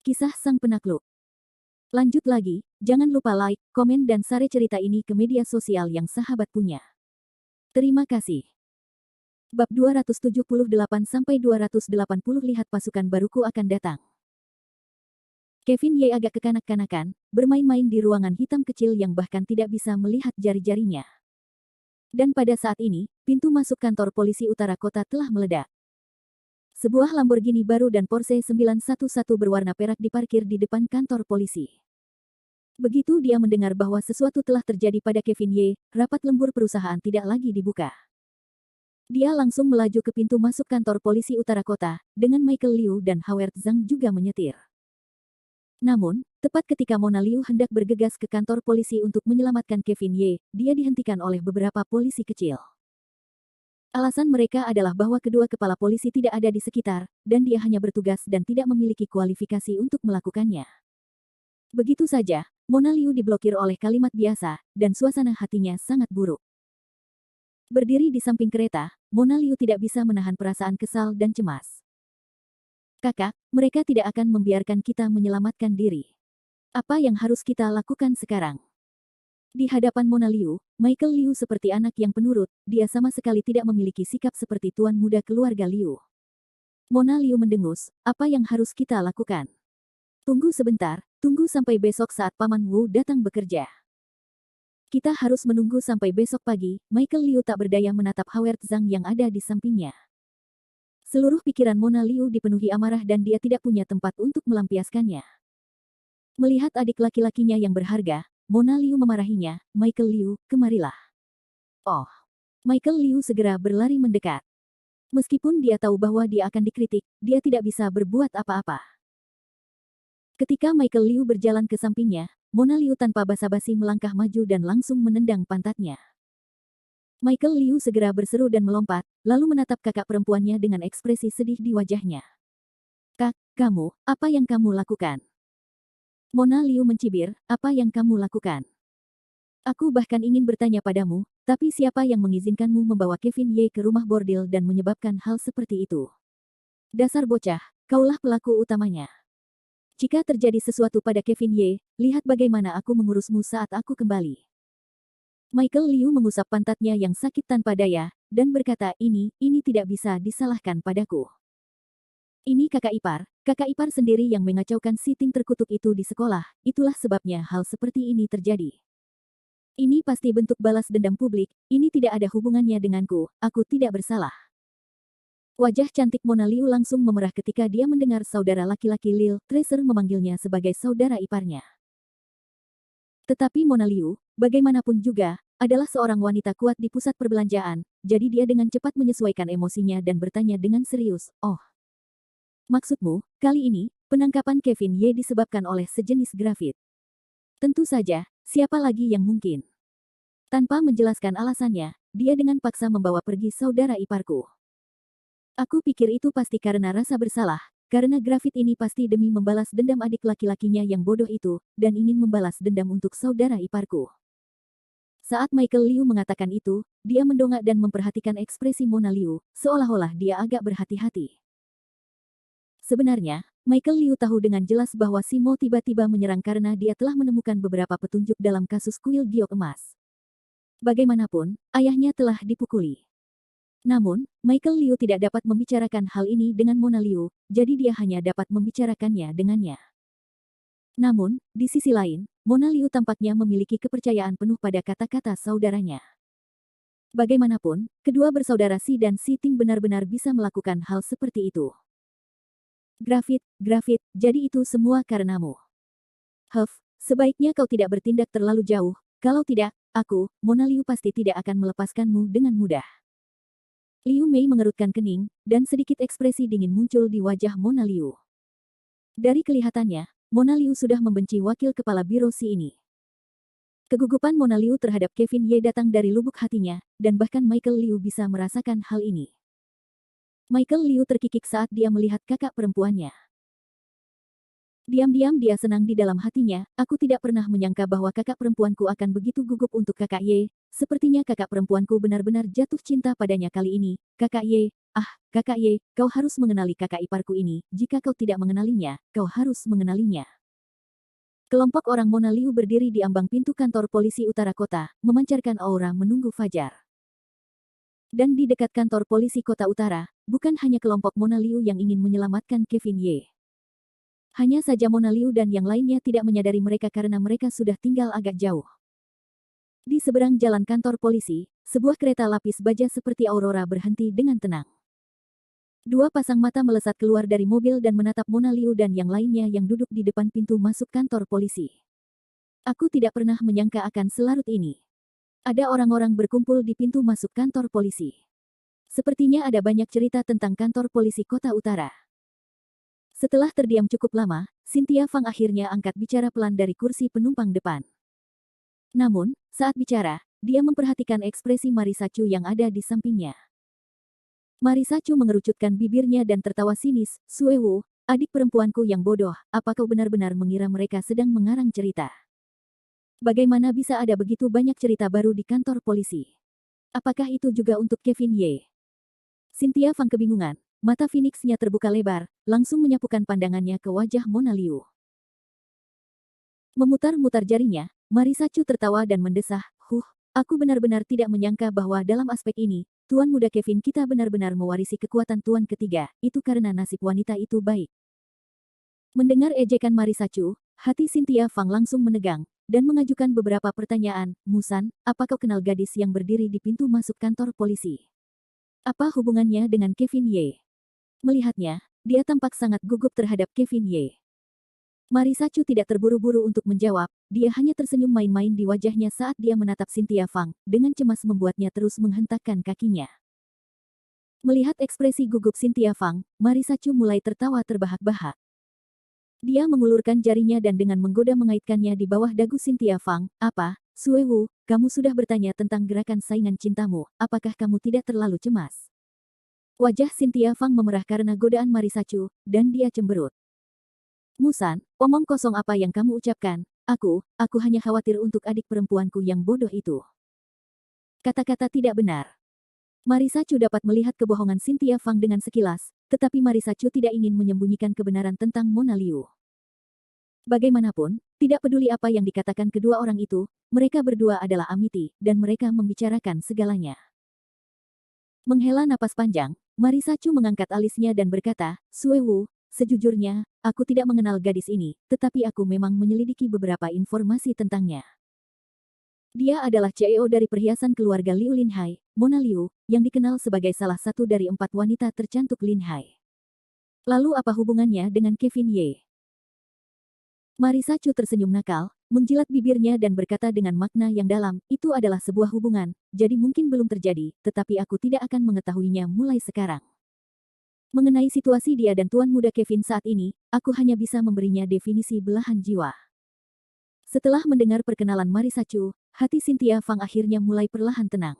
Kisah Sang Penakluk. Lanjut lagi, jangan lupa like, komen dan share cerita ini ke media sosial yang sahabat punya. Terima kasih. Bab 278-280 lihat pasukan baruku akan datang. Kevin Ye agak kekanak-kanakan, bermain-main di ruangan hitam kecil yang bahkan tidak bisa melihat jari-jarinya. Dan pada saat ini, pintu masuk kantor polisi utara kota telah meledak. Sebuah Lamborghini baru dan Porsche 911 berwarna perak diparkir di depan kantor polisi. Begitu dia mendengar bahwa sesuatu telah terjadi pada Kevin Ye, rapat lembur perusahaan tidak lagi dibuka. Dia langsung melaju ke pintu masuk kantor polisi utara kota, dengan Michael Liu dan Howard Zhang juga menyetir. Namun, tepat ketika Mona Liu hendak bergegas ke kantor polisi untuk menyelamatkan Kevin Ye, dia dihentikan oleh beberapa polisi kecil. Alasan mereka adalah bahwa kedua kepala polisi tidak ada di sekitar, dan dia hanya bertugas dan tidak memiliki kualifikasi untuk melakukannya. Begitu saja, Mona Liu diblokir oleh kalimat biasa, dan suasana hatinya sangat buruk. Berdiri di samping kereta, Mona Liu tidak bisa menahan perasaan kesal dan cemas. Kakak, mereka tidak akan membiarkan kita menyelamatkan diri. Apa yang harus kita lakukan sekarang? Di hadapan Mona Liu, Michael Liu seperti anak yang penurut, dia sama sekali tidak memiliki sikap seperti tuan muda keluarga Liu. Mona Liu mendengus, apa yang harus kita lakukan? Tunggu sebentar, tunggu sampai besok saat Paman Wu datang bekerja. Kita harus menunggu sampai besok pagi, Michael Liu tak berdaya menatap Howard Zhang yang ada di sampingnya. Seluruh pikiran Mona Liu dipenuhi amarah dan dia tidak punya tempat untuk melampiaskannya. Melihat adik laki-lakinya yang berharga, Mona Liu memarahinya, Michael Liu, kemarilah. Oh. Michael Liu segera berlari mendekat. Meskipun dia tahu bahwa dia akan dikritik, dia tidak bisa berbuat apa-apa. Ketika Michael Liu berjalan ke sampingnya, Mona Liu tanpa basa-basi melangkah maju dan langsung menendang pantatnya. Michael Liu segera berseru dan melompat, lalu menatap kakak perempuannya dengan ekspresi sedih di wajahnya. Kak, kamu, apa yang kamu lakukan? Mona Liu mencibir, apa yang kamu lakukan? Aku bahkan ingin bertanya padamu, tapi siapa yang mengizinkanmu membawa Kevin Ye ke rumah bordil dan menyebabkan hal seperti itu? Dasar bocah, kaulah pelaku utamanya. Jika terjadi sesuatu pada Kevin Ye, lihat bagaimana aku mengurusmu saat aku kembali. Michael Liu mengusap pantatnya yang sakit tanpa daya, dan berkata ini tidak bisa disalahkan padaku. Ini kakak ipar sendiri yang mengacaukan si Ting terkutuk itu di sekolah, itulah sebabnya hal seperti ini terjadi. Ini pasti bentuk balas dendam publik, ini tidak ada hubungannya denganku, aku tidak bersalah. Wajah cantik Mona Liu langsung memerah ketika dia mendengar saudara laki-laki Lil Tracer memanggilnya sebagai saudara iparnya. Tetapi Mona Liu, bagaimanapun juga, adalah seorang wanita kuat di pusat perbelanjaan, jadi dia dengan cepat menyesuaikan emosinya dan bertanya dengan serius, oh. Maksudmu, kali ini, penangkapan Kevin Ye disebabkan oleh sejenis grafit. Tentu saja, siapa lagi yang mungkin? Tanpa menjelaskan alasannya, dia dengan paksa membawa pergi saudara iparku. Aku pikir itu pasti karena rasa bersalah, karena grafit ini pasti demi membalas dendam adik laki-lakinya yang bodoh itu, dan ingin membalas dendam untuk saudara iparku. Saat Michael Liu mengatakan itu, dia mendongak dan memperhatikan ekspresi Mona Liu, seolah-olah dia agak berhati-hati. Sebenarnya, Michael Liu tahu dengan jelas bahwa si Mo tiba-tiba menyerang karena dia telah menemukan beberapa petunjuk dalam kasus kuil giok emas. Bagaimanapun, ayahnya telah dipukuli. Namun, Michael Liu tidak dapat membicarakan hal ini dengan Mona Liu, jadi dia hanya dapat membicarakannya dengannya. Namun, di sisi lain, Mona Liu tampaknya memiliki kepercayaan penuh pada kata-kata saudaranya. Bagaimanapun, kedua bersaudara Si dan Si Ting benar-benar bisa melakukan hal seperti itu. Grafit, jadi itu semua karenamu. Huff, sebaiknya kau tidak bertindak terlalu jauh, kalau tidak, aku, Mona Liu pasti tidak akan melepaskanmu dengan mudah. Liu Mei mengerutkan kening, dan sedikit ekspresi dingin muncul di wajah Mona Liu. Dari kelihatannya, Mona Liu sudah membenci wakil kepala biro Si ini. Kegugupan Mona Liu terhadap Kevin Ye datang dari lubuk hatinya, dan bahkan Michael Liu bisa merasakan hal ini. Michael Liu terkikik saat dia melihat kakak perempuannya. Diam-diam dia senang di dalam hatinya, aku tidak pernah menyangka bahwa kakak perempuanku akan begitu gugup untuk kakak Ye, sepertinya kakak perempuanku benar-benar jatuh cinta padanya kali ini, kakak Ye, Kakak Ye, kau harus mengenali kakak iparku ini, jika kau tidak mengenalinya, kau harus mengenalinya. Kelompok orang Mona Liu berdiri di ambang pintu kantor polisi utara kota, memancarkan aura menunggu fajar. Dan di dekat kantor polisi kota utara, bukan hanya kelompok Mona Liu yang ingin menyelamatkan Kevin Ye. Hanya saja Mona Liu dan yang lainnya tidak menyadari mereka karena mereka sudah tinggal agak jauh. Di seberang jalan kantor polisi, sebuah kereta lapis baja seperti aurora berhenti dengan tenang. Dua pasang mata melesat keluar dari mobil dan menatap Mona Liu dan yang lainnya yang duduk di depan pintu masuk kantor polisi. Aku tidak pernah menyangka akan selarut ini. Ada orang-orang berkumpul di pintu masuk kantor polisi. Sepertinya ada banyak cerita tentang kantor polisi kota utara. Setelah terdiam cukup lama, Cynthia Fang akhirnya angkat bicara pelan dari kursi penumpang depan. Namun, saat bicara, dia memperhatikan ekspresi Marisa Chu yang ada di sampingnya. Marisa Chu mengerucutkan bibirnya dan tertawa sinis. Suewu, adik perempuanku yang bodoh, apa kau benar-benar mengira mereka sedang mengarang cerita? Bagaimana bisa ada begitu banyak cerita baru di kantor polisi? Apakah itu juga untuk Kevin Ye? Cynthia Fang kebingungan, mata Phoenix-nya terbuka lebar, langsung menyapukan pandangannya ke wajah Mona Liu. Memutar-mutar jarinya, Marisa Chu tertawa dan mendesah, aku benar-benar tidak menyangka bahwa dalam aspek ini, Tuan Muda Kevin kita benar-benar mewarisi kekuatan Tuan ketiga, itu karena nasib wanita itu baik. Mendengar ejekan Marisa Chu, hati Cynthia Fang langsung menegang, dan mengajukan beberapa pertanyaan. Musan, apa kau kenal gadis yang berdiri di pintu masuk kantor polisi? Apa hubungannya dengan Kevin Ye? Melihatnya, dia tampak sangat gugup terhadap Kevin Ye. Marisa Chu tidak terburu-buru untuk menjawab, dia hanya tersenyum main-main di wajahnya saat dia menatap Cynthia Fang, dengan cemas membuatnya terus menghentakkan kakinya. Melihat ekspresi gugup Cynthia Fang, Marisa Chu mulai tertawa terbahak-bahak. Dia mengulurkan jarinya dan dengan menggoda mengaitkannya di bawah dagu Cynthia Fang, apa, Suewu, kamu sudah bertanya tentang gerakan saingan cintamu, apakah kamu tidak terlalu cemas? Wajah Cynthia Fang memerah karena godaan Marisa Chu, dan dia cemberut. Musan, omong kosong apa yang kamu ucapkan, aku hanya khawatir untuk adik perempuanku yang bodoh itu. Kata-kata tidak benar. Marisa Chu dapat melihat kebohongan Cynthia Fang dengan sekilas, tetapi Marisa Chu tidak ingin menyembunyikan kebenaran tentang Mona Liu. Bagaimanapun, tidak peduli apa yang dikatakan kedua orang itu, mereka berdua adalah amiti, dan mereka membicarakan segalanya. Menghela napas panjang, Marisa Chu mengangkat alisnya dan berkata, Suewu, sejujurnya, aku tidak mengenal gadis ini, tetapi aku memang menyelidiki beberapa informasi tentangnya. Dia adalah CEO dari perhiasan keluarga Liu Linhai, Mona Liu, yang dikenal sebagai salah satu dari 4 wanita tercantik Linhai. Lalu apa hubungannya dengan Kevin Ye? Marisa Chu tersenyum nakal, menjilat bibirnya dan berkata dengan makna yang dalam, itu adalah sebuah hubungan, jadi mungkin belum terjadi, tetapi aku tidak akan mengetahuinya mulai sekarang. Mengenai situasi dia dan Tuan Muda Kevin saat ini, aku hanya bisa memberinya definisi belahan jiwa. Setelah mendengar perkenalan Marisa Chu, hati Cynthia Fang akhirnya mulai perlahan tenang.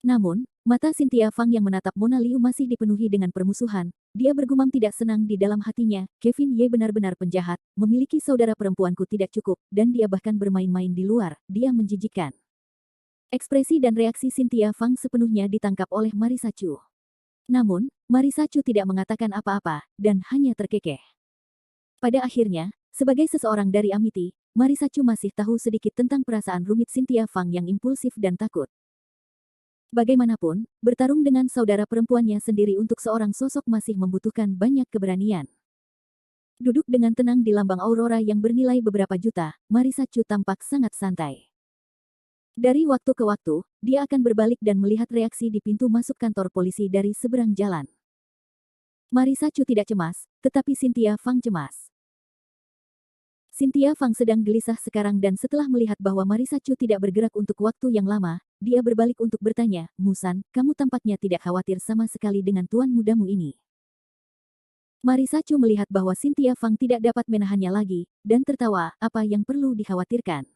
Namun, mata Cynthia Fang yang menatap Mona Liu masih dipenuhi dengan permusuhan. Dia bergumam tidak senang di dalam hatinya, Kevin Ye benar-benar penjahat, memiliki saudara perempuanku tidak cukup, dan dia bahkan bermain-main di luar, dia menjijikkan. Ekspresi dan reaksi Cynthia Fang sepenuhnya ditangkap oleh Marisa Chu. Namun, Marisa Chu tidak mengatakan apa-apa, dan hanya terkekeh. Pada akhirnya, sebagai seseorang dari Amity, Marisa Chu masih tahu sedikit tentang perasaan rumit Cynthia Fang yang impulsif dan takut. Bagaimanapun, bertarung dengan saudara perempuannya sendiri untuk seorang sosok masih membutuhkan banyak keberanian. Duduk dengan tenang di lambang aurora yang bernilai beberapa juta, Marisa Chu tampak sangat santai. Dari waktu ke waktu, dia akan berbalik dan melihat reaksi di pintu masuk kantor polisi dari seberang jalan. Marisa Chu tidak cemas, tetapi Cynthia Fang cemas. Cynthia Fang sedang gelisah sekarang dan setelah melihat bahwa Marisa Chu tidak bergerak untuk waktu yang lama, dia berbalik untuk bertanya, Musan, kamu tampaknya tidak khawatir sama sekali dengan tuan mudamu ini. Marisa Chu melihat bahwa Cynthia Fang tidak dapat menahannya lagi, dan tertawa, apa yang perlu dikhawatirkan.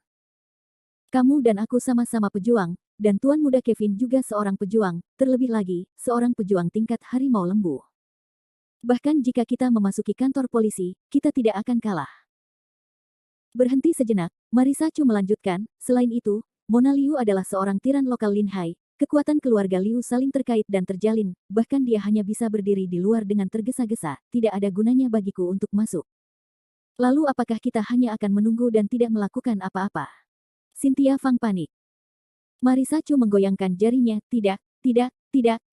Kamu dan aku sama-sama pejuang, dan Tuan Muda Kevin juga seorang pejuang, terlebih lagi, seorang pejuang tingkat harimau lembu. Bahkan jika kita memasuki kantor polisi, kita tidak akan kalah. Berhenti sejenak, Marisa Chu melanjutkan, selain itu, Mona Liu adalah seorang tiran lokal Linhai, kekuatan keluarga Liu saling terkait dan terjalin, bahkan dia hanya bisa berdiri di luar dengan tergesa-gesa, tidak ada gunanya bagiku untuk masuk. Lalu apakah kita hanya akan menunggu dan tidak melakukan apa-apa? Cynthia Fang panik. Marisa Chu menggoyangkan jarinya, tidak,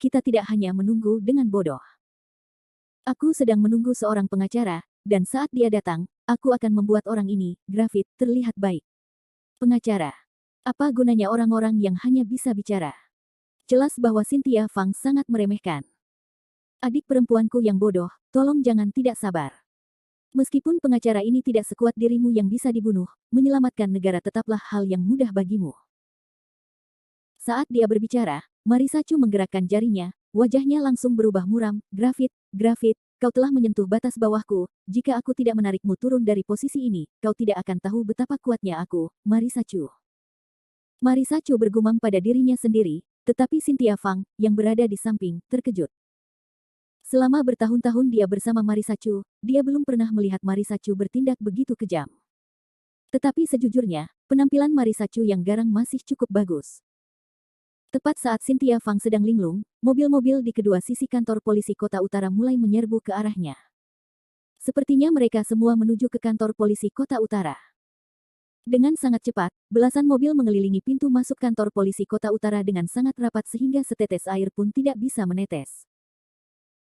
kita tidak hanya menunggu dengan bodoh. Aku sedang menunggu seorang pengacara, dan saat dia datang, aku akan membuat orang ini, Graphit, terlihat baik. Pengacara. Apa gunanya orang-orang yang hanya bisa bicara? Jelas bahwa Cynthia Fang sangat meremehkan. Adik perempuanku yang bodoh, tolong jangan tidak sabar. Meskipun pengacara ini tidak sekuat dirimu yang bisa dibunuh, menyelamatkan negara tetaplah hal yang mudah bagimu. Saat dia berbicara, Marisa Chu menggerakkan jarinya, wajahnya langsung berubah muram. Graphit, kau telah menyentuh batas bawahku, jika aku tidak menarikmu turun dari posisi ini, kau tidak akan tahu betapa kuatnya aku, Marisa Chu. Marisa Chu bergumam pada dirinya sendiri, tetapi Cynthia Fang, yang berada di samping, terkejut. Selama bertahun-tahun dia bersama Marisa Chu, dia belum pernah melihat Marisa Chu bertindak begitu kejam. Tetapi sejujurnya, penampilan Marisa Chu yang garang masih cukup bagus. Tepat saat Cynthia Fang sedang linglung, mobil-mobil di kedua sisi kantor polisi kota utara mulai menyerbu ke arahnya. Sepertinya mereka semua menuju ke kantor polisi kota utara. Dengan sangat cepat, belasan mobil mengelilingi pintu masuk kantor polisi kota utara dengan sangat rapat sehingga setetes air pun tidak bisa menetes.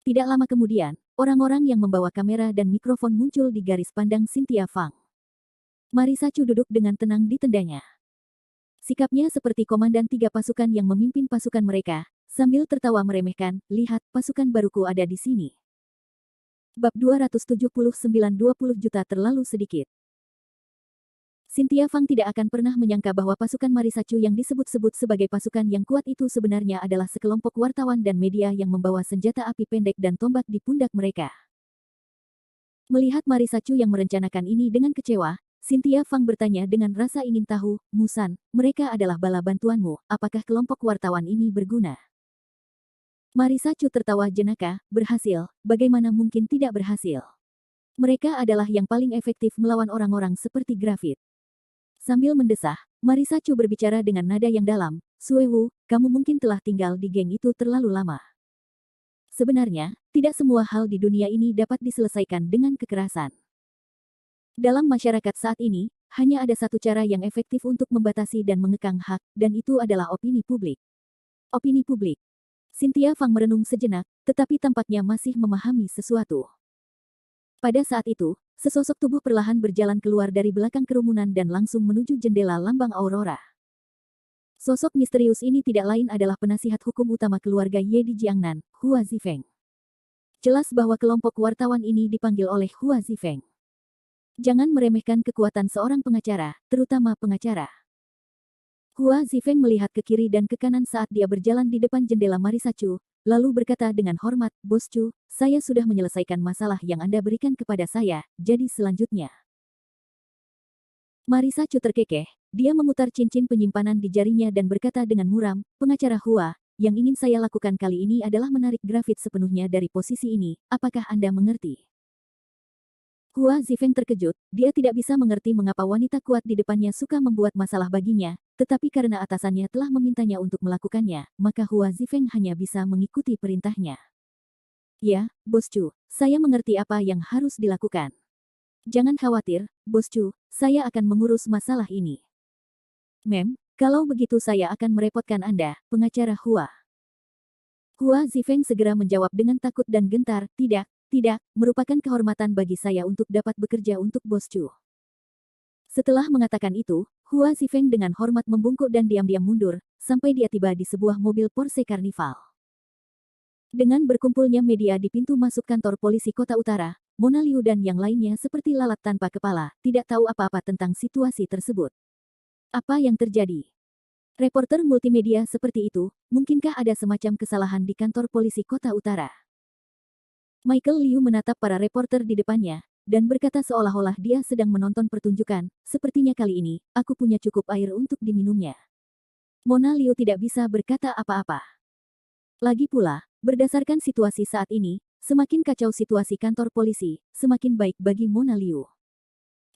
Tidak lama kemudian, orang-orang yang membawa kamera dan mikrofon muncul di garis pandang Cynthia Fang. Marisa Chu duduk dengan tenang di tendanya. Sikapnya seperti komandan 3 pasukan yang memimpin pasukan mereka, sambil tertawa meremehkan, lihat, pasukan baruku ada di sini. Bab 279 20 juta terlalu sedikit. Cynthia Fang tidak akan pernah menyangka bahwa pasukan Marisa Chu yang disebut-sebut sebagai pasukan yang kuat itu sebenarnya adalah sekelompok wartawan dan media yang membawa senjata api pendek dan tombak di pundak mereka. Melihat Marisa Chu yang merencanakan ini dengan kecewa, Cynthia Fang bertanya dengan rasa ingin tahu, Musan, mereka adalah bala bantuanmu, apakah kelompok wartawan ini berguna? Marisa Chu tertawa jenaka, berhasil, bagaimana mungkin tidak berhasil? Mereka adalah yang paling efektif melawan orang-orang seperti Graphit. Sambil mendesah, Marisa Chu berbicara dengan nada yang dalam, Suewu, kamu mungkin telah tinggal di geng itu terlalu lama. Sebenarnya, tidak semua hal di dunia ini dapat diselesaikan dengan kekerasan. Dalam masyarakat saat ini, hanya ada satu cara yang efektif untuk membatasi dan mengekang hak, dan itu adalah opini publik. Opini publik. Cynthia Fang merenung sejenak, tetapi tampaknya masih memahami sesuatu. Pada saat itu, sesosok tubuh perlahan berjalan keluar dari belakang kerumunan dan langsung menuju jendela lambang Aurora. Sosok misterius ini tidak lain adalah penasihat hukum utama keluarga Ye di Jiangnan, Hua Zifeng. Jelas bahwa kelompok wartawan ini dipanggil oleh Hua Zifeng. Jangan meremehkan kekuatan seorang pengacara, terutama pengacara. Hua Zifeng melihat ke kiri dan ke kanan saat dia berjalan di depan jendela Marisa Chu, lalu berkata dengan hormat, Bos Chu, saya sudah menyelesaikan masalah yang Anda berikan kepada saya, jadi selanjutnya. Marisa Chu terkekeh, dia memutar cincin penyimpanan di jarinya dan berkata dengan muram, pengacara Hua, yang ingin saya lakukan kali ini adalah menarik Graphit sepenuhnya dari posisi ini, apakah Anda mengerti? Hua Zifeng terkejut, dia tidak bisa mengerti mengapa wanita kuat di depannya suka membuat masalah baginya, tetapi karena atasannya telah memintanya untuk melakukannya, maka Hua Zifeng hanya bisa mengikuti perintahnya. Ya, Bos Chu, saya mengerti apa yang harus dilakukan. Jangan khawatir, Bos Chu, saya akan mengurus masalah ini. Kalau begitu saya akan merepotkan Anda, pengacara Hua. Hua Zifeng segera menjawab dengan takut dan gentar, tidak, merupakan kehormatan bagi saya untuk dapat bekerja untuk Bos Chu. Setelah mengatakan itu, Hua Zifeng dengan hormat membungkuk dan diam-diam mundur, sampai dia tiba di sebuah mobil Porsche Carnival. Dengan berkumpulnya media di pintu masuk kantor polisi kota utara, Mona Liu dan yang lainnya seperti lalat tanpa kepala, tidak tahu apa-apa tentang situasi tersebut. Apa yang terjadi? Reporter multimedia seperti itu, mungkinkah ada semacam kesalahan di kantor polisi kota utara? Michael Liu menatap para reporter di depannya, dan berkata seolah-olah dia sedang menonton pertunjukan, sepertinya kali ini, aku punya cukup air untuk diminumnya. Mona Liu tidak bisa berkata apa-apa. Lagi pula, berdasarkan situasi saat ini, semakin kacau situasi kantor polisi, semakin baik bagi Mona Liu.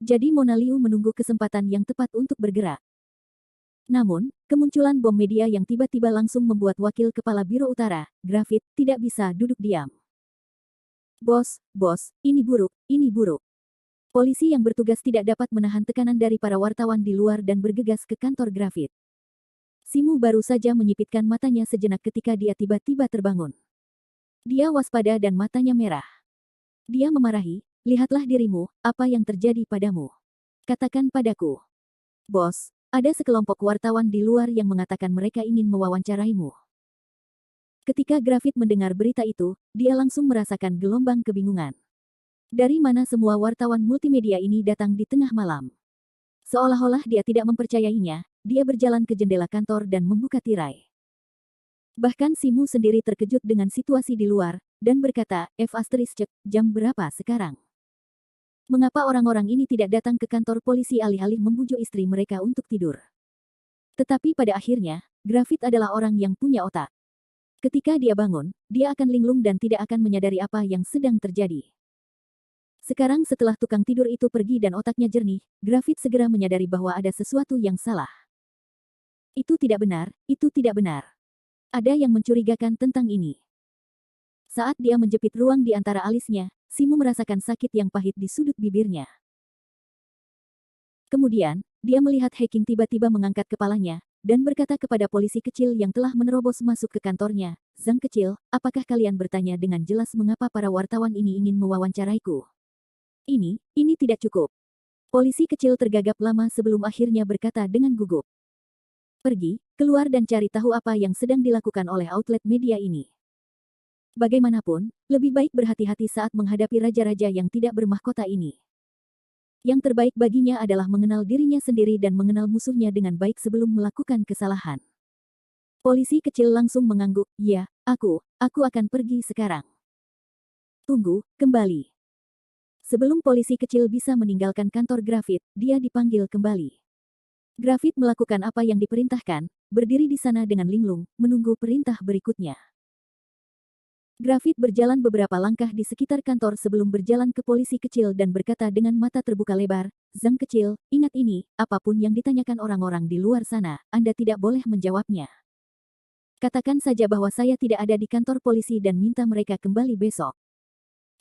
Jadi Mona Liu menunggu kesempatan yang tepat untuk bergerak. Namun, kemunculan bom media yang tiba-tiba langsung membuat Wakil Kepala Biro Utara, Graphit, tidak bisa duduk diam. Bos, ini buruk, ini buruk. Polisi yang bertugas tidak dapat menahan tekanan dari para wartawan di luar dan bergegas ke kantor Graphit. Simu baru saja menyipitkan matanya sejenak ketika dia tiba-tiba terbangun. Dia waspada dan matanya merah. Dia memarahi, lihatlah dirimu, apa yang terjadi padamu. Katakan padaku. Bos, ada sekelompok wartawan di luar yang mengatakan mereka ingin mewawancaraimu. Ketika Graphit mendengar berita itu, dia langsung merasakan gelombang kebingungan. Dari mana semua wartawan multimedia ini datang di tengah malam? Seolah-olah dia tidak mempercayainya, dia berjalan ke jendela kantor dan membuka tirai. Bahkan Simu sendiri terkejut dengan situasi di luar, dan berkata, cek, jam berapa sekarang? Mengapa orang-orang ini tidak datang ke kantor polisi alih-alih membujuk istri mereka untuk tidur? Tetapi pada akhirnya, Graphit adalah orang yang punya otak. Ketika dia bangun, dia akan linglung dan tidak akan menyadari apa yang sedang terjadi. Sekarang setelah tukang tidur itu pergi dan otaknya jernih, Graphit segera menyadari bahwa ada sesuatu yang salah. Itu tidak benar, itu tidak benar. Ada yang mencurigakan tentang ini. Saat dia menjepit ruang di antara alisnya, Simu merasakan sakit yang pahit di sudut bibirnya. Kemudian, dia melihat Hacking tiba-tiba mengangkat kepalanya, dan berkata kepada polisi kecil yang telah menerobos masuk ke kantornya, Zhang kecil, apakah kalian bertanya dengan jelas mengapa para wartawan ini ingin mewawancaraiku? Ini tidak cukup. Polisi kecil tergagap lama sebelum akhirnya berkata dengan gugup. Pergi, keluar dan cari tahu apa yang sedang dilakukan oleh outlet media ini. Bagaimanapun, lebih baik berhati-hati saat menghadapi raja-raja yang tidak bermahkota ini. Yang terbaik baginya adalah mengenal dirinya sendiri dan mengenal musuhnya dengan baik sebelum melakukan kesalahan. Polisi kecil langsung mengangguk, ya, aku akan pergi sekarang. Tunggu, kembali. Sebelum polisi kecil bisa meninggalkan kantor Graphit, dia dipanggil kembali. Graphit melakukan apa yang diperintahkan, berdiri di sana dengan linglung, menunggu perintah berikutnya. Graphit berjalan beberapa langkah di sekitar kantor sebelum berjalan ke polisi kecil dan berkata dengan mata terbuka lebar, Zhang kecil, ingat ini, apapun yang ditanyakan orang-orang di luar sana, Anda tidak boleh menjawabnya. Katakan saja bahwa saya tidak ada di kantor polisi dan minta mereka kembali besok.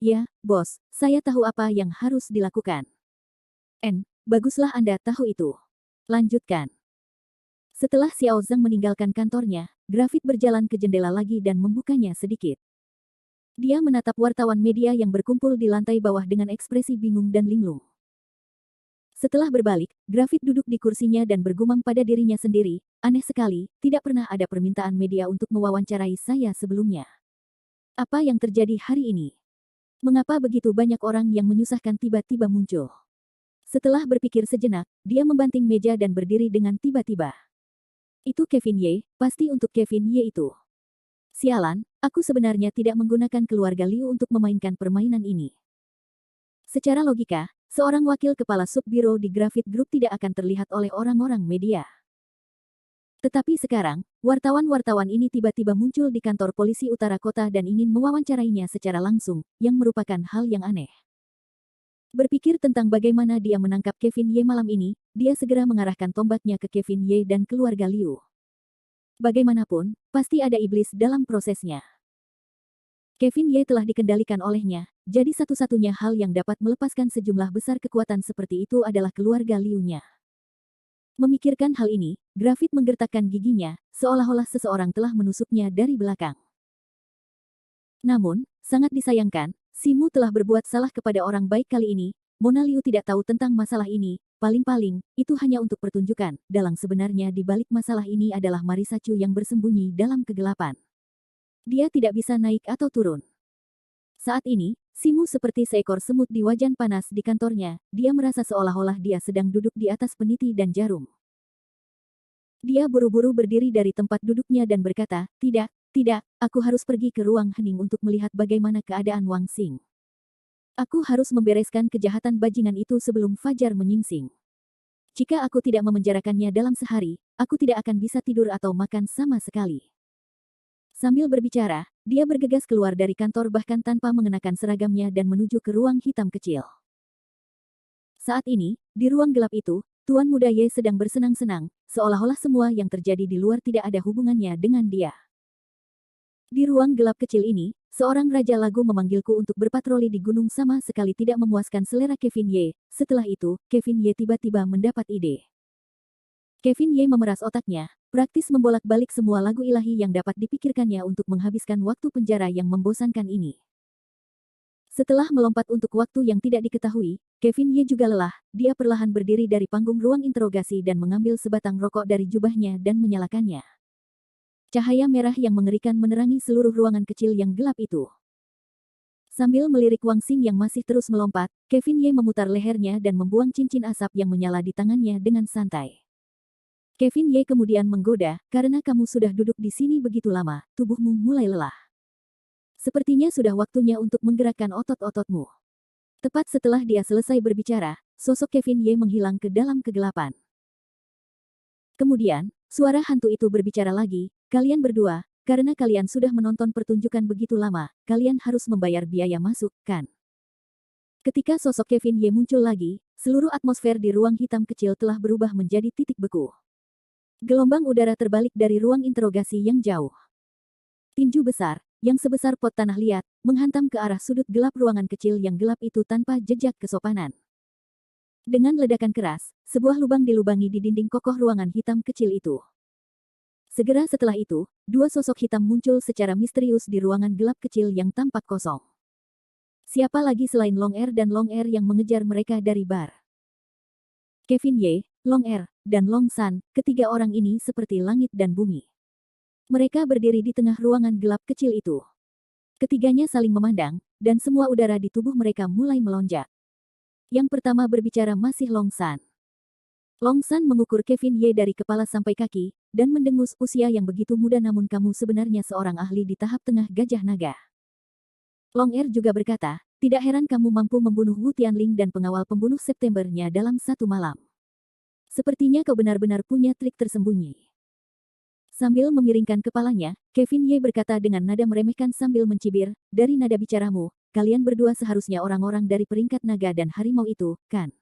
Ya, bos, saya tahu apa yang harus dilakukan. Baguslah Anda tahu itu. Lanjutkan. Setelah Xiao Zhang meninggalkan kantornya, Graphit berjalan ke jendela lagi dan membukanya sedikit. Dia menatap wartawan media yang berkumpul di lantai bawah dengan ekspresi bingung dan linglung. Setelah berbalik, Graphit duduk di kursinya dan bergumam pada dirinya sendiri, aneh sekali, tidak pernah ada permintaan media untuk mewawancarai saya sebelumnya. Apa yang terjadi hari ini? Mengapa begitu banyak orang yang menyusahkan tiba-tiba muncul? Setelah berpikir sejenak, dia membanting meja dan berdiri dengan tiba-tiba. Itu Kevin Ye, pasti untuk Kevin Ye itu. Sialan, aku sebenarnya tidak menggunakan keluarga Liu untuk memainkan permainan ini. Secara logika, seorang wakil kepala subbiro di Graphit Group tidak akan terlihat oleh orang-orang media. Tetapi sekarang, wartawan-wartawan ini tiba-tiba muncul di kantor polisi utara kota dan ingin mewawancarainya secara langsung, yang merupakan hal yang aneh. Berpikir tentang bagaimana dia menangkap Kevin Ye malam ini, dia segera mengarahkan tombaknya ke Kevin Ye dan keluarga Liu. Bagaimanapun, pasti ada iblis dalam prosesnya. Kevin Ye telah dikendalikan olehnya, jadi satu-satunya hal yang dapat melepaskan sejumlah besar kekuatan seperti itu adalah keluarga Liu-nya. Memikirkan hal ini, Graphit menggertakkan giginya, seolah-olah seseorang telah menusuknya dari belakang. Namun, sangat disayangkan, Simu telah berbuat salah kepada orang baik kali ini. Mona Liu tidak tahu tentang masalah ini, paling-paling, itu hanya untuk pertunjukan. Dalang sebenarnya di balik masalah ini adalah Marisa Chu yang bersembunyi dalam kegelapan. Dia tidak bisa naik atau turun. Saat ini, Simu seperti seekor semut di wajan panas di kantornya, dia merasa seolah-olah dia sedang duduk di atas peniti dan jarum. Dia buru-buru berdiri dari tempat duduknya dan berkata, tidak, aku harus pergi ke ruang hening untuk melihat bagaimana keadaan Wang Xing. Aku harus membereskan kejahatan bajingan itu sebelum fajar menyingsing. Jika aku tidak memenjarakannya dalam sehari, aku tidak akan bisa tidur atau makan sama sekali. Sambil berbicara, dia bergegas keluar dari kantor bahkan tanpa mengenakan seragamnya dan menuju ke ruang hitam kecil. Saat ini, di ruang gelap itu, Tuan Muda Ye sedang bersenang-senang, seolah-olah semua yang terjadi di luar tidak ada hubungannya dengan dia. Di ruang gelap kecil ini, seorang Raja Lagu memanggilku untuk berpatroli di gunung sama sekali tidak memuaskan selera Kevin Ye. Setelah itu, Kevin Ye tiba-tiba mendapat ide. Kevin Ye memeras otaknya, praktis membolak-balik semua lagu ilahi yang dapat dipikirkannya untuk menghabiskan waktu penjara yang membosankan ini. Setelah melompat untuk waktu yang tidak diketahui, Kevin Ye juga lelah. Dia perlahan berdiri dari panggung ruang interogasi dan mengambil sebatang rokok dari jubahnya dan menyalakannya. Cahaya merah yang mengerikan menerangi seluruh ruangan kecil yang gelap itu. Sambil melirik Wang Xing yang masih terus melompat, Kevin Ye memutar lehernya dan membuang cincin asap yang menyala di tangannya dengan santai. Kevin Ye kemudian menggoda, karena kamu sudah duduk di sini begitu lama, tubuhmu mulai lelah. Sepertinya sudah waktunya untuk menggerakkan otot-ototmu. Tepat setelah dia selesai berbicara, sosok Kevin Ye menghilang ke dalam kegelapan. Kemudian, suara hantu itu berbicara lagi, kalian berdua, karena kalian sudah menonton pertunjukan begitu lama, kalian harus membayar biaya masuk, kan? Ketika sosok Kevin Ye muncul lagi, seluruh atmosfer di ruang hitam kecil telah berubah menjadi titik beku. Gelombang udara terbalik dari ruang interogasi yang jauh. Tinju besar, yang sebesar pot tanah liat, menghantam ke arah sudut gelap ruangan kecil yang gelap itu tanpa jejak kesopanan. Dengan ledakan keras, sebuah lubang dilubangi di dinding kokoh ruangan hitam kecil itu. Segera setelah itu, dua sosok hitam muncul secara misterius di ruangan gelap kecil yang tampak kosong. Siapa lagi selain Long Er dan Long Er yang mengejar mereka dari bar? Kevin Ye, Long Er, dan Long San, ketiga orang ini seperti langit dan bumi. Mereka berdiri di tengah ruangan gelap kecil itu. Ketiganya saling memandang, dan semua udara di tubuh mereka mulai melonjak. Yang pertama berbicara masih Long San. Long San mengukur Kevin Ye dari kepala sampai kaki, dan mendengus usia yang begitu muda namun kamu sebenarnya seorang ahli di tahap tengah gajah naga. Long Er juga berkata, tidak heran kamu mampu membunuh Wu Tianling dan pengawal pembunuh Septembernya dalam satu malam. Sepertinya kau benar-benar punya trik tersembunyi. Sambil memiringkan kepalanya, Kevin Ye berkata dengan nada meremehkan sambil mencibir, dari nada bicaramu, kalian berdua seharusnya orang-orang dari peringkat naga dan harimau itu, kan?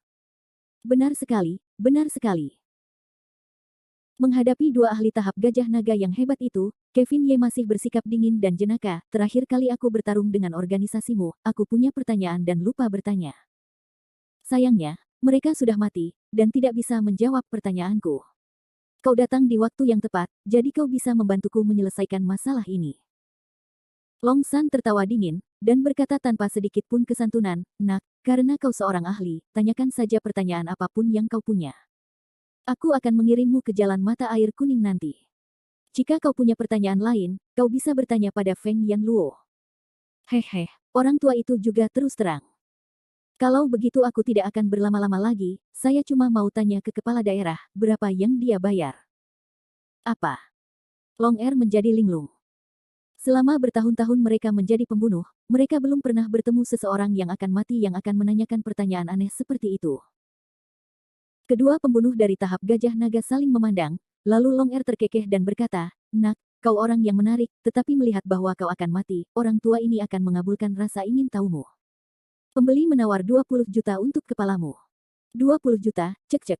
Benar sekali, benar sekali. Menghadapi dua ahli tahap gajah naga yang hebat itu, Kevin Ye masih bersikap dingin dan jenaka. Terakhir kali aku bertarung dengan organisasimu, aku punya pertanyaan dan lupa bertanya. Sayangnya, mereka sudah mati, dan tidak bisa menjawab pertanyaanku. Kau datang di waktu yang tepat, jadi kau bisa membantuku menyelesaikan masalah ini. Long San tertawa dingin, dan berkata tanpa sedikit pun kesantunan, nak, karena kau seorang ahli, tanyakan saja pertanyaan apapun yang kau punya. Aku akan mengirimmu ke jalan mata air kuning nanti. Jika kau punya pertanyaan lain, kau bisa bertanya pada Feng Yanluo. Hehe, orang tua itu juga terus terang. Kalau begitu aku tidak akan berlama-lama lagi, saya cuma mau tanya ke kepala daerah, berapa yang dia bayar. Apa? Long Er menjadi linglung. Selama bertahun-tahun mereka menjadi pembunuh, mereka belum pernah bertemu seseorang yang akan mati yang akan menanyakan pertanyaan aneh seperti itu. Kedua pembunuh dari tahap gajah naga saling memandang, lalu Long Er terkekeh dan berkata, nak, kau orang yang menarik, tetapi melihat bahwa kau akan mati, orang tua ini akan mengabulkan rasa ingin tahumu. Pembeli menawar 20 juta untuk kepalamu. 20 juta, cek-cek.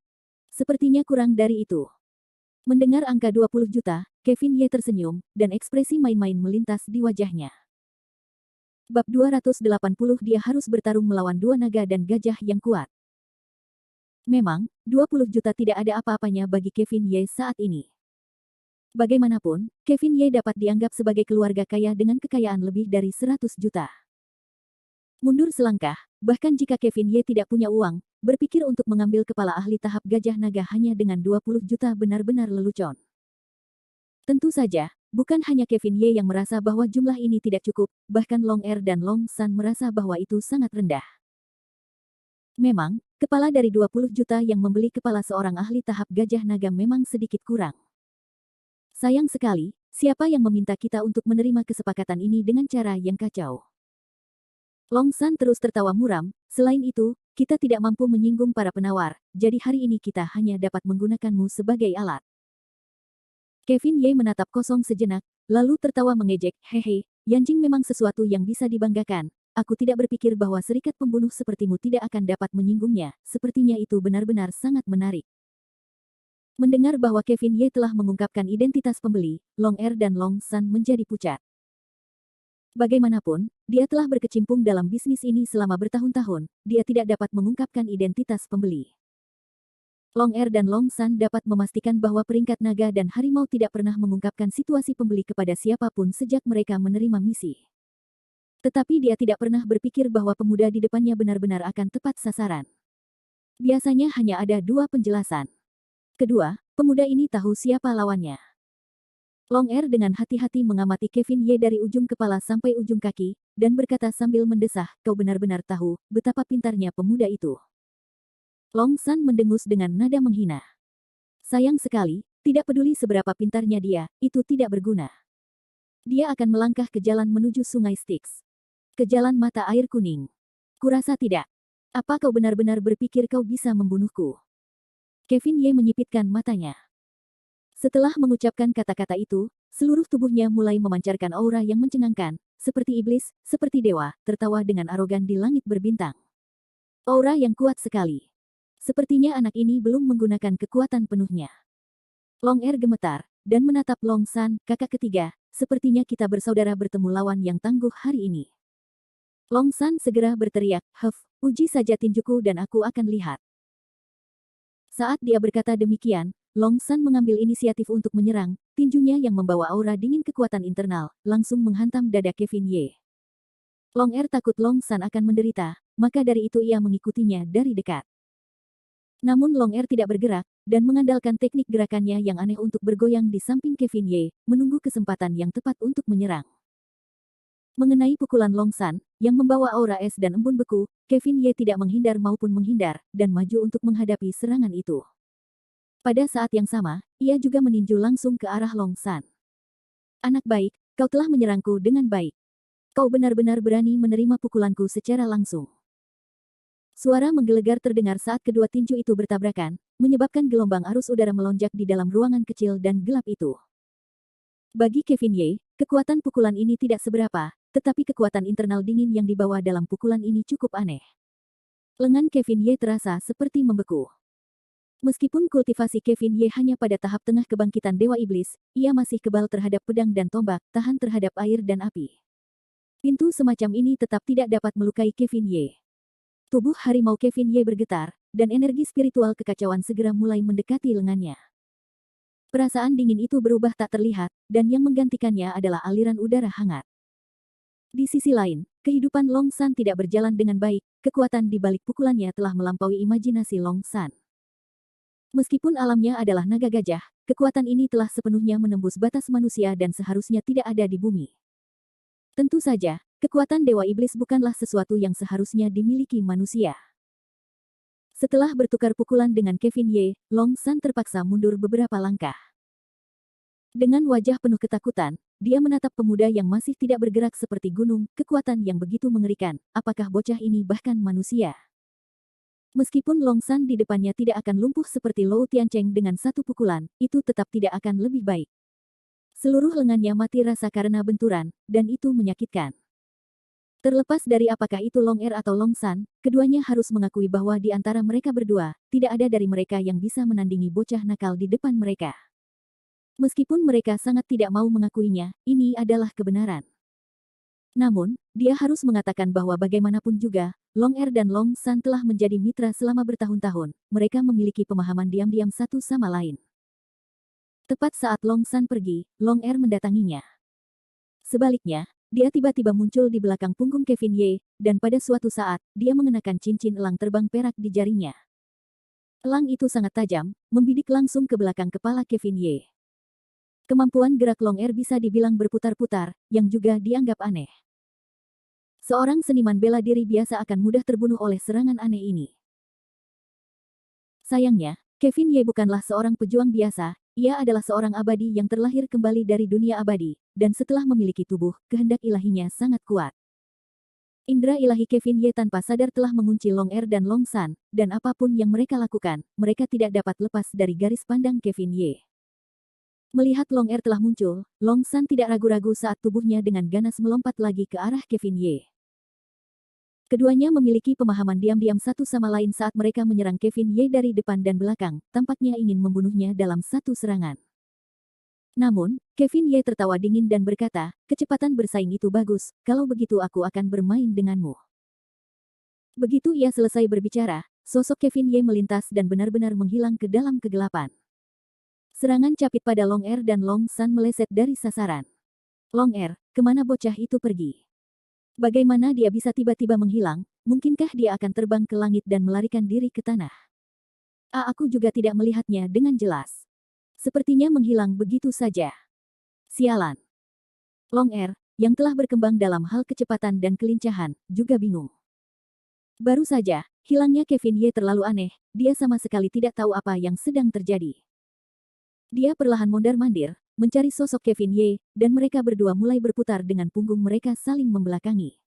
Sepertinya kurang dari itu. Mendengar angka 20 juta, Kevin Ye tersenyum, dan ekspresi main-main melintas di wajahnya. Bab 280 dia harus bertarung melawan dua naga dan gajah yang kuat. Memang, 20 juta tidak ada apa-apanya bagi Kevin Ye saat ini. Bagaimanapun, Kevin Ye dapat dianggap sebagai keluarga kaya dengan kekayaan lebih dari 100 juta. Mundur selangkah, bahkan jika Kevin Ye tidak punya uang, berpikir untuk mengambil kepala ahli tahap gajah naga hanya dengan 20 juta benar-benar lelucon. Tentu saja, bukan hanya Kevin Ye yang merasa bahwa jumlah ini tidak cukup, bahkan Long Er dan Long San merasa bahwa itu sangat rendah. Memang, kepala dari 20 juta yang membeli kepala seorang ahli tahap gajah naga memang sedikit kurang. Sayang sekali, siapa yang meminta kita untuk menerima kesepakatan ini dengan cara yang kacau? Long San terus tertawa muram, selain itu, kita tidak mampu menyinggung para penawar, jadi hari ini kita hanya dapat menggunakanmu sebagai alat. Kevin Ye menatap kosong sejenak, lalu tertawa mengejek, hehe, Yanjing memang sesuatu yang bisa dibanggakan, aku tidak berpikir bahwa serikat pembunuh sepertimu tidak akan dapat menyinggungnya, sepertinya itu benar-benar sangat menarik. Mendengar bahwa Kevin Ye telah mengungkapkan identitas pembeli, Long Er dan Long San menjadi pucat. Bagaimanapun, dia telah berkecimpung dalam bisnis ini selama bertahun-tahun, dia tidak dapat mengungkapkan identitas pembeli. Long Er dan Long San dapat memastikan bahwa peringkat naga dan harimau tidak pernah mengungkapkan situasi pembeli kepada siapapun sejak mereka menerima misi. Tetapi dia tidak pernah berpikir bahwa pemuda di depannya benar-benar akan tepat sasaran. Biasanya hanya ada dua penjelasan. Kedua, pemuda ini tahu siapa lawannya. Long Er dengan hati-hati mengamati Kevin Ye dari ujung kepala sampai ujung kaki, dan berkata sambil mendesah, kau benar-benar tahu betapa pintarnya pemuda itu. Long San mendengus dengan nada menghina. Sayang sekali, tidak peduli seberapa pintarnya dia, itu tidak berguna. Dia akan melangkah ke jalan menuju Sungai Styx. Ke jalan mata air kuning. Kurasa tidak. Apa kau benar-benar berpikir kau bisa membunuhku? Kevin Ye menyipitkan matanya. Setelah mengucapkan kata-kata itu, seluruh tubuhnya mulai memancarkan aura yang mencengangkan, seperti iblis, seperti dewa, tertawa dengan arogan di langit berbintang. Aura yang kuat sekali. Sepertinya anak ini belum menggunakan kekuatan penuhnya. Long Er gemetar, dan menatap Long San, kakak ketiga, sepertinya kita bersaudara bertemu lawan yang tangguh hari ini. Long San segera berteriak, uji saja tinjuku dan aku akan lihat. Saat dia berkata demikian, Long San mengambil inisiatif untuk menyerang, tinjunya yang membawa aura dingin kekuatan internal, langsung menghantam dada Kevin Ye. Long Er takut Long San akan menderita, maka dari itu ia mengikutinya dari dekat. Namun Long Er tidak bergerak, dan mengandalkan teknik gerakannya yang aneh untuk bergoyang di samping Kevin Ye, menunggu kesempatan yang tepat untuk menyerang. Mengenai pukulan Long San, yang membawa aura es dan embun beku, Kevin Ye tidak menghindar maupun menghindar, dan maju untuk menghadapi serangan itu. Pada saat yang sama, ia juga meninju langsung ke arah Long San. Anak baik, kau telah menyerangku dengan baik. Kau benar-benar berani menerima pukulanku secara langsung. Suara menggelegar terdengar saat kedua tinju itu bertabrakan, menyebabkan gelombang arus udara melonjak di dalam ruangan kecil dan gelap itu. Bagi Kevin Ye, kekuatan pukulan ini tidak seberapa, tetapi kekuatan internal dingin yang dibawa dalam pukulan ini cukup aneh. Lengan Kevin Ye terasa seperti membeku. Meskipun kultivasi Kevin Ye hanya pada tahap tengah kebangkitan Dewa Iblis, ia masih kebal terhadap pedang dan tombak, tahan terhadap air dan api. Pintu semacam ini tetap tidak dapat melukai Kevin Ye. Tubuh harimau Kevin Ye bergetar, dan energi spiritual kekacauan segera mulai mendekati lengannya. Perasaan dingin itu berubah tak terlihat, dan yang menggantikannya adalah aliran udara hangat. Di sisi lain, kehidupan Long San tidak berjalan dengan baik, kekuatan di balik pukulannya telah melampaui imajinasi Long San. Meskipun alamnya adalah naga gajah, kekuatan ini telah sepenuhnya menembus batas manusia dan seharusnya tidak ada di bumi. Tentu saja, kekuatan Dewa Iblis bukanlah sesuatu yang seharusnya dimiliki manusia. Setelah bertukar pukulan dengan Kevin Ye, Long San terpaksa mundur beberapa langkah. Dengan wajah penuh ketakutan, dia menatap pemuda yang masih tidak bergerak seperti gunung, kekuatan yang begitu mengerikan, apakah bocah ini bahkan manusia? Meskipun Long San di depannya tidak akan lumpuh seperti Luo Tiancheng dengan satu pukulan, itu tetap tidak akan lebih baik. Seluruh lengannya mati rasa karena benturan, dan itu menyakitkan. Terlepas dari apakah itu Long Er atau Long San, keduanya harus mengakui bahwa di antara mereka berdua, tidak ada dari mereka yang bisa menandingi bocah nakal di depan mereka. Meskipun mereka sangat tidak mau mengakuinya, ini adalah kebenaran. Namun, dia harus mengatakan bahwa bagaimanapun juga, Long Er dan Long San telah menjadi mitra selama bertahun-tahun, mereka memiliki pemahaman diam-diam satu sama lain. Tepat saat Long San pergi, Long Er mendatanginya. Sebaliknya, dia tiba-tiba muncul di belakang punggung Kevin Ye, dan pada suatu saat, dia mengenakan cincin elang terbang perak di jarinya. Elang itu sangat tajam, membidik langsung ke belakang kepala Kevin Ye. Kemampuan gerak Long Er bisa dibilang berputar-putar, yang juga dianggap aneh. Seorang seniman bela diri biasa akan mudah terbunuh oleh serangan aneh ini. Sayangnya, Kevin Ye bukanlah seorang pejuang biasa, ia adalah seorang abadi yang terlahir kembali dari dunia abadi, dan setelah memiliki tubuh, kehendak ilahinya sangat kuat. Indra ilahi Kevin Ye tanpa sadar telah mengunci Long Er dan Long San, dan apapun yang mereka lakukan, mereka tidak dapat lepas dari garis pandang Kevin Ye. Melihat Long Er telah muncul, Long San tidak ragu-ragu saat tubuhnya dengan ganas melompat lagi ke arah Kevin Ye. Keduanya memiliki pemahaman diam-diam satu sama lain saat mereka menyerang Kevin Ye dari depan dan belakang, tampaknya ingin membunuhnya dalam satu serangan. Namun, Kevin Ye tertawa dingin dan berkata, kecepatan bersaing itu bagus, kalau begitu aku akan bermain denganmu. Begitu ia selesai berbicara, sosok Kevin Ye melintas dan benar-benar menghilang ke dalam kegelapan. Serangan capit pada Long Er dan Long San meleset dari sasaran. Long Er, kemana bocah itu pergi? Bagaimana dia bisa tiba-tiba menghilang? Mungkinkah dia akan terbang ke langit dan melarikan diri ke tanah? Aku juga tidak melihatnya dengan jelas. Sepertinya menghilang begitu saja. Sialan. Long Er, yang telah berkembang dalam hal kecepatan dan kelincahan, juga bingung. Baru saja, hilangnya Kevin Ye terlalu aneh, dia sama sekali tidak tahu apa yang sedang terjadi. Dia perlahan mondar-mandir, mencari sosok Kevin Ye, dan mereka berdua mulai berputar dengan punggung mereka saling membelakangi.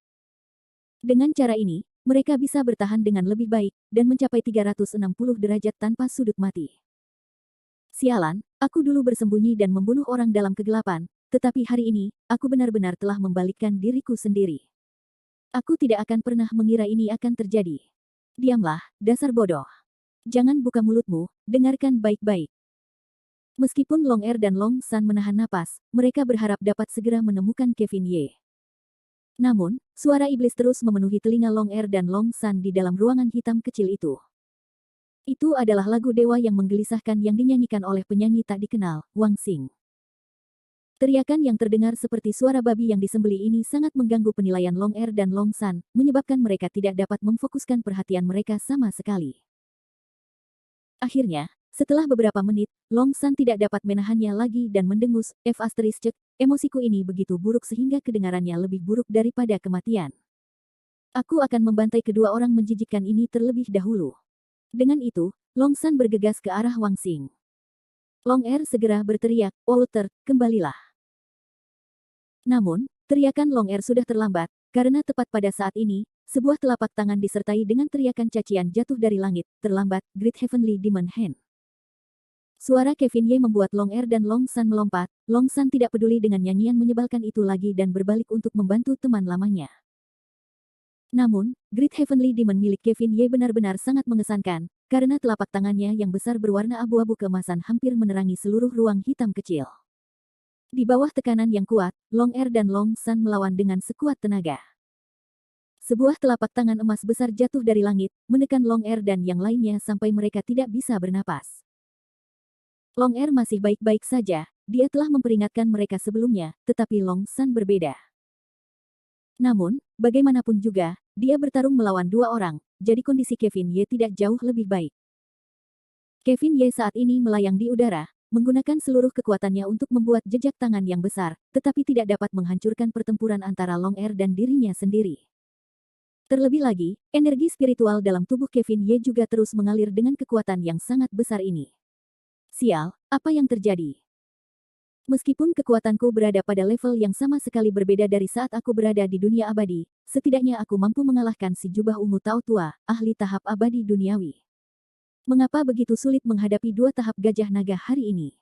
Dengan cara ini, mereka bisa bertahan dengan lebih baik, dan mencapai 360 derajat tanpa sudut mati. Sialan, aku dulu bersembunyi dan membunuh orang dalam kegelapan, tetapi hari ini, aku benar-benar telah membalikkan diriku sendiri. Aku tidak akan pernah mengira ini akan terjadi. Diamlah, dasar bodoh. Jangan buka mulutmu, dengarkan baik-baik. Meskipun Long Er dan Long San menahan napas, mereka berharap dapat segera menemukan Kevin Ye. Namun, suara iblis terus memenuhi telinga Long Er dan Long San di dalam ruangan hitam kecil itu. Itu adalah lagu dewa yang menggelisahkan yang dinyanyikan oleh penyanyi tak dikenal, Wang Xing. Teriakan yang terdengar seperti suara babi yang disembelih ini sangat mengganggu penilaian Long Er dan Long San, menyebabkan mereka tidak dapat memfokuskan perhatian mereka sama sekali. Akhirnya, setelah beberapa menit, Long San tidak dapat menahannya lagi dan mendengus, emosiku ini begitu buruk sehingga kedengarannya lebih buruk daripada kematian. Aku akan membantai kedua orang menjijikkan ini terlebih dahulu. Dengan itu, Long San bergegas ke arah Wang Xing. Long Er segera berteriak, Walter, kembalilah. Namun, teriakan Long Er sudah terlambat, karena tepat pada saat ini, sebuah telapak tangan disertai dengan teriakan cacian jatuh dari langit, terlambat, Great Heavenly Demon Hand. Suara Kevin Ye membuat Long Er dan Long San melompat, Long San tidak peduli dengan nyanyian menyebalkan itu lagi dan berbalik untuk membantu teman lamanya. Namun, Great Heavenly Demon milik Kevin Ye benar-benar sangat mengesankan, karena telapak tangannya yang besar berwarna abu-abu keemasan hampir menerangi seluruh ruang hitam kecil. Di bawah tekanan yang kuat, Long Er dan Long San melawan dengan sekuat tenaga. Sebuah telapak tangan emas besar jatuh dari langit, menekan Long Er dan yang lainnya sampai mereka tidak bisa bernapas. Long Er masih baik-baik saja, dia telah memperingatkan mereka sebelumnya, tetapi Long San berbeda. Namun, bagaimanapun juga, dia bertarung melawan dua orang, jadi kondisi Kevin Ye tidak jauh lebih baik. Kevin Ye saat ini melayang di udara, menggunakan seluruh kekuatannya untuk membuat jejak tangan yang besar, tetapi tidak dapat menghancurkan pertempuran antara Long Er dan dirinya sendiri. Terlebih lagi, energi spiritual dalam tubuh Kevin Ye juga terus mengalir dengan kekuatan yang sangat besar ini. Sial, apa yang terjadi? Meskipun kekuatanku berada pada level yang sama sekali berbeda dari saat aku berada di dunia abadi, setidaknya aku mampu mengalahkan si jubah ungu Tao Tua, ahli tahap abadi duniawi. Mengapa begitu sulit menghadapi dua tahap gajah naga hari ini?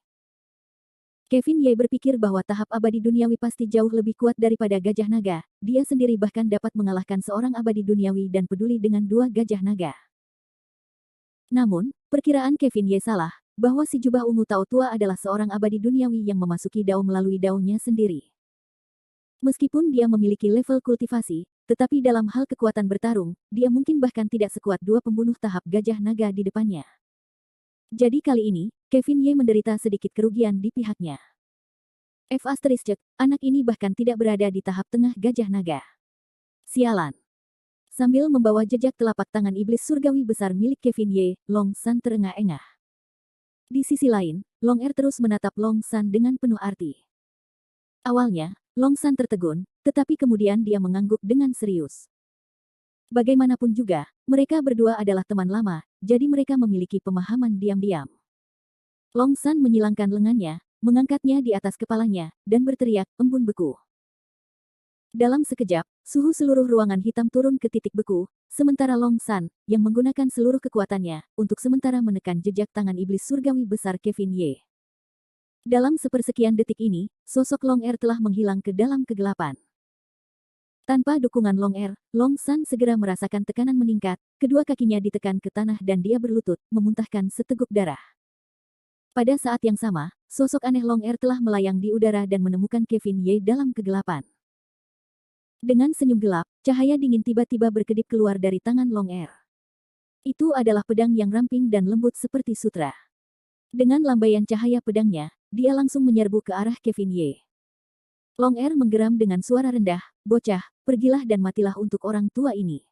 Kevin Ye berpikir bahwa tahap abadi duniawi pasti jauh lebih kuat daripada gajah naga, dia sendiri bahkan dapat mengalahkan seorang abadi duniawi dan peduli dengan dua gajah naga. Namun, perkiraan Kevin Ye salah, bahwa si jubah ungu Tao Tua adalah seorang abadi duniawi yang memasuki dao melalui daunnya sendiri. Meskipun dia memiliki level kultivasi, tetapi dalam hal kekuatan bertarung, dia mungkin bahkan tidak sekuat dua pembunuh tahap gajah naga di depannya. Jadi kali ini, Kevin Ye menderita sedikit kerugian di pihaknya. Anak ini bahkan tidak berada di tahap tengah gajah naga. Sialan. Sambil membawa jejak telapak tangan iblis surgawi besar milik Kevin Ye, Long San terengah-engah. Di sisi lain, Long Er terus menatap Long San dengan penuh arti. Awalnya, Long San tertegun, tetapi kemudian dia mengangguk dengan serius. Bagaimanapun juga, mereka berdua adalah teman lama, jadi mereka memiliki pemahaman diam-diam. Long San menyilangkan lengannya, mengangkatnya di atas kepalanya, dan berteriak, embun beku. Dalam sekejap, suhu seluruh ruangan hitam turun ke titik beku, sementara Long San, yang menggunakan seluruh kekuatannya, untuk sementara menekan jejak tangan iblis surgawi besar Kevin Ye. Dalam sepersekian detik ini, sosok Long Er telah menghilang ke dalam kegelapan. Tanpa dukungan Long Er, Long San segera merasakan tekanan meningkat, kedua kakinya ditekan ke tanah dan dia berlutut, memuntahkan seteguk darah. Pada saat yang sama, sosok aneh Long Er telah melayang di udara dan menemukan Kevin Ye dalam kegelapan. Dengan senyum gelap, cahaya dingin tiba-tiba berkedip keluar dari tangan Long Er. Itu adalah pedang yang ramping dan lembut seperti sutra. Dengan lambaian cahaya pedangnya, dia langsung menyerbu ke arah Kevin Ye. Long Er menggeram dengan suara rendah, "Bocah, pergilah dan matilah untuk orang tua ini."